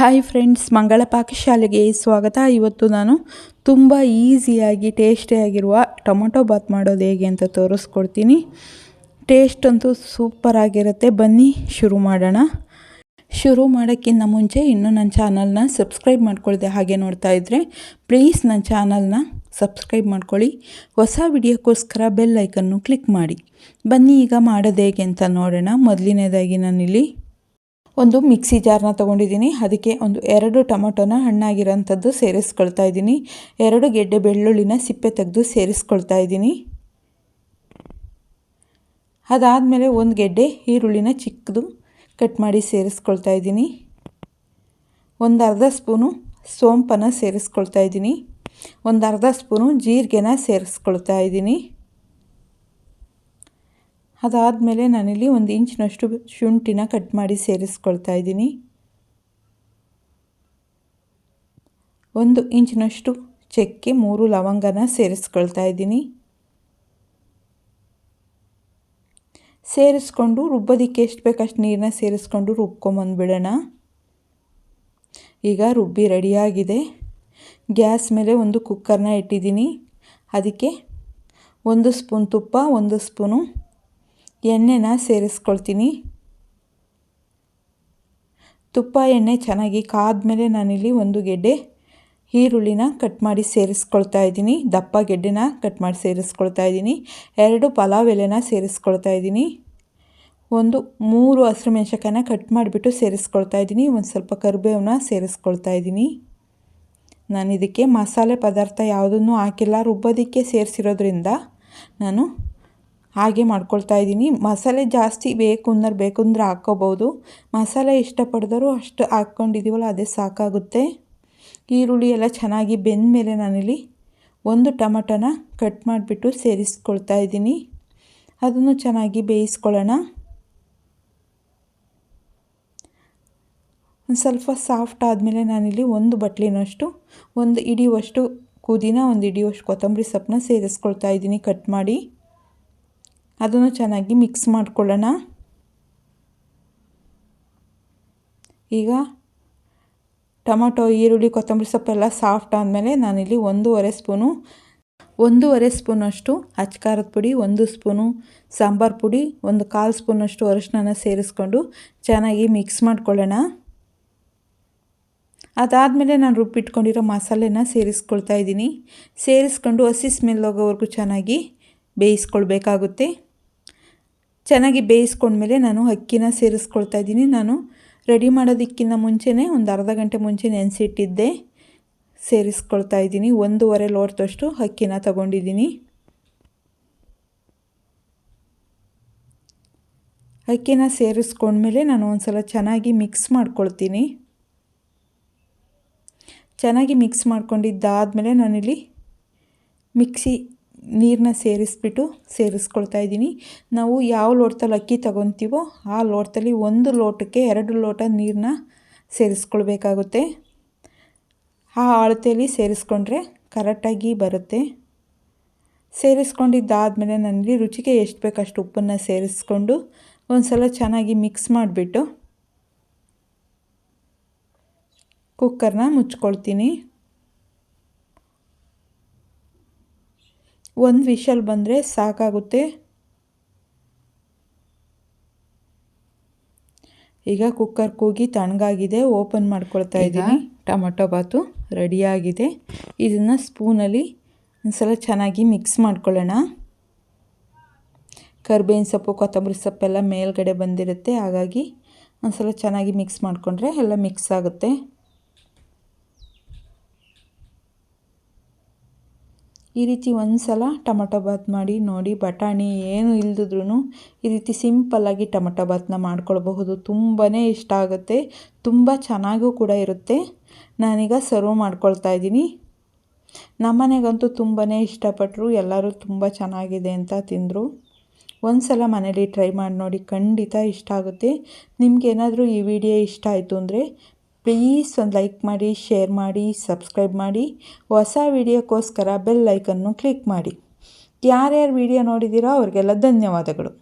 Hi friends, ಮಂಗಳ ಪಾಕಶಾಲೆಗೆ ಸ್ವಾಗತ. ಇವತ್ತು ನಾನು ತುಂಬ ಈಸಿಯಾಗಿ ಟೇಸ್ಟಿಯಾಗಿರುವ ಟೊಮೊಟೊ ಬಾತ್ ಮಾಡೋದು ಹೇಗೆ ಅಂತ ತೋರಿಸ್ಕೊಡ್ತೀನಿ. ಟೇಸ್ಟ್ ಅಂತೂ ಸೂಪರಾಗಿರುತ್ತೆ. ಬನ್ನಿ ಶುರು ಮಾಡೋಣ. ಶುರು ಮಾಡೋಕ್ಕಿಂತ ಮುಂಚೆ ಇನ್ನೂ ನನ್ನ ಚಾನಲ್ನ ಸಬ್ಸ್ಕ್ರೈಬ್ ಮಾಡ್ಕೊಳ್ದೆ ಹಾಗೆ ನೋಡ್ತಾ ಇದ್ದರೆ ಪ್ಲೀಸ್ ನನ್ನ ಚಾನಲ್ನ ಸಬ್ಸ್ಕ್ರೈಬ್ ಮಾಡ್ಕೊಳ್ಳಿ. ಹೊಸ ವಿಡಿಯೋಕ್ಕೋಸ್ಕರ ಬೆಲ್ ಐಕನ್ನು ಕ್ಲಿಕ್ ಮಾಡಿ. ಬನ್ನಿ ಈಗ ಮಾಡೋದು ಹೇಗೆ ಅಂತ ನೋಡೋಣ. ಮೊದಲನೇದಾಗಿ ನಾನಿಲ್ಲಿ ಒಂದು ಮಿಕ್ಸಿ ಜಾರ್ನ ತೊಗೊಂಡಿದ್ದೀನಿ. ಅದಕ್ಕೆ ಒಂದು 2 ಟೊಮೊಟೊನ ಹಣ್ಣಾಗಿರೋಂಥದ್ದು ಸೇರಿಸ್ಕೊಳ್ತಾ ಇದ್ದೀನಿ. 2 ಗೆಡ್ಡೆ ಬೆಳ್ಳುಳ್ಳಿನ ಸಿಪ್ಪೆ ತೆಗೆದು ಸೇರಿಸ್ಕೊಳ್ತಾ ಇದ್ದೀನಿ. ಅದಾದಮೇಲೆ 1 ಗೆಡ್ಡೆ ಈರುಳ್ಳಿನ ಚಿಕ್ಕದು ಕಟ್ ಮಾಡಿ ಸೇರಿಸ್ಕೊಳ್ತಾ ಇದ್ದೀನಿ. ಒಂದು ಅರ್ಧ ಸ್ಪೂನು ಸೋಂಪನ್ನು ಸೇರಿಸ್ಕೊಳ್ತಾ ಇದ್ದೀನಿ. ಒಂದು ಅರ್ಧ ಸ್ಪೂನು ಜೀರಿಗೆನ ಸೇರಿಸ್ಕೊಳ್ತಾ ಇದ್ದೀನಿ. ಅದಾದಮೇಲೆ ನಾನಿಲ್ಲಿ 1 ಇಂಚಿನಷ್ಟು ಶುಂಠಿನ ಕಟ್ ಮಾಡಿ ಸೇರಿಸ್ಕೊಳ್ತಾ ಇದ್ದೀನಿ. 1 ಇಂಚಿನಷ್ಟು ಚಕ್ಕೆ, 3 ಲವಂಗನ ಸೇರಿಸ್ಕೊಳ್ತಾ ಇದ್ದೀನಿ. ಸೇರಿಸ್ಕೊಂಡು ರುಬ್ಬೋದಕ್ಕೆ ಎಷ್ಟು ಬೇಕಷ್ಟು ನೀರನ್ನ ಸೇರಿಸ್ಕೊಂಡು ರುಬ್ಕೊಂಬಂದುಬಿಡೋಣ. ಈಗ ರುಬ್ಬಿ ರೆಡಿಯಾಗಿದೆ. ಗ್ಯಾಸ್ ಮೇಲೆ ಒಂದು ಕುಕ್ಕರ್ನ ಇಟ್ಟಿದ್ದೀನಿ. ಅದಕ್ಕೆ 1 ಸ್ಪೂನ್ ತುಪ್ಪ, 1 ಸ್ಪೂನು ಎಣ್ಣೆನ ಸೇರಿಸ್ಕೊಳ್ತೀನಿ. ತುಪ್ಪ ಎಣ್ಣೆ ಚೆನ್ನಾಗಿ ಕಾದ್ಮೇಲೆ ನಾನಿಲ್ಲಿ 1 ಗೆಡ್ಡೆ ಈರುಳ್ಳಿನ ಕಟ್ ಮಾಡಿ ಸೇರಿಸ್ಕೊಳ್ತಾ ಇದ್ದೀನಿ. ದಪ್ಪ ಗೆಡ್ಡೆನ ಕಟ್ ಮಾಡಿ ಸೇರಿಸ್ಕೊಳ್ತಾ ಇದ್ದೀನಿ. 2 ಪಲಾವ್ ಎಲೆನ ಸೇರಿಸ್ಕೊಳ್ತಾ ಇದ್ದೀನಿ. 3 ಹಸಿರು ಮೆಣಸಿನಕಾಯಿನ ಕಟ್ ಮಾಡಿಬಿಟ್ಟು ಸೇರಿಸ್ಕೊಳ್ತಾ ಇದ್ದೀನಿ. ಒಂದು ಸ್ವಲ್ಪ ಕರಿಬೇವನ್ನ ಸೇರಿಸ್ಕೊಳ್ತಾ ಇದ್ದೀನಿ. ನಾನು ಇದಕ್ಕೆ ಮಸಾಲೆ ಪದಾರ್ಥ ಯಾವುದನ್ನು ಹಾಕಿಲ್ಲ, ರುಬ್ಬೋದಕ್ಕೆ ಸೇರಿಸಿರೋದ್ರಿಂದ ನಾನು ಹಾಗೆ ಮಾಡ್ಕೊಳ್ತಾ ಇದ್ದೀನಿ. ಮಸಾಲೆ ಜಾಸ್ತಿ ಬೇಕು ಅಂದರೆ ಹಾಕ್ಕೋಬೋದು. ಮಸಾಲೆ ಇಷ್ಟಪಡಿದವರು ಅಷ್ಟು ಹಾಕ್ಕೊಂಡಿದ್ದೀವಲ್ಲ ಅದೇ ಸಾಕಾಗುತ್ತೆ. ಈರುಳ್ಳಿ ಎಲ್ಲ ಚೆನ್ನಾಗಿ ಬೆಂದ ಮೇಲೆ ನಾನಿಲ್ಲಿ 1 ಟೊಮೊಟೊನ ಕಟ್ ಮಾಡಿಬಿಟ್ಟು ಸೇರಿಸ್ಕೊಳ್ತಾ ಇದ್ದೀನಿ. ಅದನ್ನು ಚೆನ್ನಾಗಿ ಬೇಯಿಸ್ಕೊಳ್ಳೋಣ. ಒಂದು ಸ್ವಲ್ಪ ಸಾಫ್ಟ್ ಆದಮೇಲೆ ನಾನಿಲ್ಲಿ 1 ಬಟ್ಲಿನಷ್ಟು, 1 ಹಿಡಿಯುವಷ್ಟು ಪುದೀನ, 1 ಹಿಡಿಯುವಷ್ಟು ಕೊತ್ತಂಬರಿ ಸೊಪ್ಪನ್ನ ಸೇರಿಸ್ಕೊಳ್ತಾ ಇದ್ದೀನಿ ಕಟ್ ಮಾಡಿ. ಅದನ್ನು ಚೆನ್ನಾಗಿ ಮಿಕ್ಸ್ ಮಾಡ್ಕೊಳ್ಳೋಣ. ಈಗ ಟೊಮೊಟೊ, ಈರುಳ್ಳಿ, ಕೊತ್ತಂಬರಿ ಸೊಪ್ಪೆಲ್ಲ ಸಾಫ್ಟ್ ಆದಮೇಲೆ ನಾನಿಲ್ಲಿ 1.5 ಸ್ಪೂನಷ್ಟು ಅಚ್ಚ ಪುಡಿ, 1 ಸ್ಪೂನು ಸಾಂಬಾರು ಪುಡಿ, 1/4 ಸ್ಪೂನಷ್ಟು ಅರಿಶಿನ ಸೇರಿಸ್ಕೊಂಡು ಚೆನ್ನಾಗಿ ಮಿಕ್ಸ್ ಮಾಡ್ಕೊಳ್ಳೋಣ. ಅದಾದಮೇಲೆ ನಾನು ರುಬ್ಬಿಟ್ಕೊಂಡಿರೋ ಮಸಾಲೆನ ಸೇರಿಸ್ಕೊಳ್ತಾ ಇದ್ದೀನಿ. ಸೇರಿಸ್ಕೊಂಡು ಹಸಿ ಸ್ಮೆಲ್ ಹೋಗೋವರೆಗೂ ಚೆನ್ನಾಗಿ ಬೇಯಿಸ್ಕೊಳ್ಬೇಕಾಗುತ್ತೆ. ಚೆನ್ನಾಗಿ ಬೇಯಿಸ್ಕೊಂಡ್ಮೇಲೆ ನಾನು ಅಕ್ಕಿನ ಸೇರಿಸ್ಕೊಳ್ತಾ ಇದ್ದೀನಿ. ನಾನು ರೆಡಿ ಮಾಡೋದಕ್ಕಿಂತ ಮುಂಚೆನೇ ಒಂದು ಅರ್ಧ ಗಂಟೆ ಮುಂಚೆ ನೆನೆಸಿಟ್ಟಿದ್ದೆ. ಸೇರಿಸ್ಕೊಳ್ತಾ ಇದ್ದೀನಿ. 1.5 ಲೋಟದಷ್ಟು ಅಕ್ಕಿನ ತಗೊಂಡಿದ್ದೀನಿ. ಅಕ್ಕಿನ ಸೇರಿಸ್ಕೊಂಡ್ಮೇಲೆ ನಾನು ಒಂದು ಸಲ ಚೆನ್ನಾಗಿ ಮಿಕ್ಸ್ ಮಾಡ್ಕೊಳ್ತೀನಿ. ಚೆನ್ನಾಗಿ ಮಿಕ್ಸ್ ಮಾಡ್ಕೊಂಡಿದ್ದಾದಮೇಲೆ ನಾನಿಲ್ಲಿ ಮಿಕ್ಸಿ ನೀರನ್ನ ಸೇರಿಸ್ಕೊಳ್ತಾ ಇದ್ದೀನಿ. ನಾವು ಯಾವ ಲೋಟದಲ್ಲಿ ಅಕ್ಕಿ ತಗೊತೀವೋ ಆ ಲೋಟದಲ್ಲಿ 1 ಲೋಟಕ್ಕೆ 2 ಲೋಟ ನೀರನ್ನ ಸೇರಿಸ್ಕೊಳ್ಬೇಕಾಗುತ್ತೆ. ಆ ಅಳತೆಯಲ್ಲಿ ಸೇರಿಸ್ಕೊಂಡ್ರೆ ಕರೆಕ್ಟಾಗಿ ಬರುತ್ತೆ. ಸೇರಿಸ್ಕೊಂಡಿದ್ದಾದಮೇಲೆ ನನಗೆ ರುಚಿಗೆ ಎಷ್ಟು ಬೇಕಷ್ಟು ಉಪ್ಪನ್ನು ಸೇರಿಸ್ಕೊಂಡು ಒಂದು ಸಲ ಚೆನ್ನಾಗಿ ಮಿಕ್ಸ್ ಮಾಡಿಬಿಟ್ಟು ಕುಕ್ಕರ್ನ ಮುಚ್ಕೊಳ್ತೀನಿ. 1 ವಿಷಲ್ ಬಂದರೆ ಸಾಕಾಗುತ್ತೆ. ಈಗ ಕುಕ್ಕರ್ ಕೂಗಿ ತಣ್ಣಗಾಗಿದೆ. ಓಪನ್ ಮಾಡ್ಕೊಳ್ತಾ ಇದ್ದೀನಿ. ಟೊಮೊಟೊ ಬಾತು ರೆಡಿಯಾಗಿದೆ. ಇದನ್ನು ಸ್ಪೂನಲ್ಲಿ ಒಂದು ಸಲ ಚೆನ್ನಾಗಿ ಮಿಕ್ಸ್ ಮಾಡ್ಕೊಳ್ಳೋಣ. ಕರಿಬೇವಿನ ಸೊಪ್ಪು, ಕೊತ್ತಂಬರಿ ಸೊಪ್ಪೆಲ್ಲ ಮೇಲ್ಗಡೆ ಬಂದಿರುತ್ತೆ. ಹಾಗಾಗಿ ಒಂದು ಸಲ ಚೆನ್ನಾಗಿ ಮಿಕ್ಸ್ ಮಾಡಿಕೊಂಡ್ರೆ ಎಲ್ಲ ಮಿಕ್ಸ್ ಆಗುತ್ತೆ. ಈ ರೀತಿ ಒಂದು ಸಲ ಟೊಮೊಟೊ ಬಾತ್ ಮಾಡಿ ನೋಡಿ. ಬಟಾಣಿ ಏನು ಇಲ್ದಿದ್ರೂ ಈ ರೀತಿ ಸಿಂಪಲ್ಲಾಗಿ ಟೊಮೊಟೊ ಬಾತನ್ನ ಮಾಡ್ಕೊಳ್ಬಹುದು. ತುಂಬಾ ಇಷ್ಟ ಆಗುತ್ತೆ, ತುಂಬ ಚೆನ್ನಾಗೂ ಕೂಡ ಇರುತ್ತೆ. ನಾನೀಗ ಸರ್ವ್ ಮಾಡ್ಕೊಳ್ತಾ ಇದ್ದೀನಿ. ನಮ್ಮನೆಗಂತೂ ತುಂಬಾ ಇಷ್ಟಪಟ್ಟರು. ಎಲ್ಲರೂ ತುಂಬ ಚೆನ್ನಾಗಿದೆ ಅಂತ ತಿಂದರು. ಒಂದು ಸಲ ಮನೇಲಿ ಟ್ರೈ ಮಾಡಿ ನೋಡಿ, ಖಂಡಿತ ಇಷ್ಟ ಆಗುತ್ತೆ. ನಿಮಗೇನಾದರೂ ಈ ವಿಡಿಯೋ ಇಷ್ಟ ಆಯಿತು ಅಂದರೆ ಪ್ಲೀಸ್ ಒಂದು ಲೈಕ್ ಮಾಡಿ, ಶೇರ್ ಮಾಡಿ, ಸಬ್ಸ್ಕ್ರೈಬ್ ಮಾಡಿ. ಹೊಸ ವಿಡಿಯೋಕ್ಕೋಸ್ಕರ ಬೆಲ್ ಐಕನ್ನು ಕ್ಲಿಕ್ ಮಾಡಿ. ಯಾರ್ಯಾರು ವಿಡಿಯೋ ನೋಡಿದ್ದೀರೋ ಅವ್ರಿಗೆಲ್ಲ ಧನ್ಯವಾದಗಳು.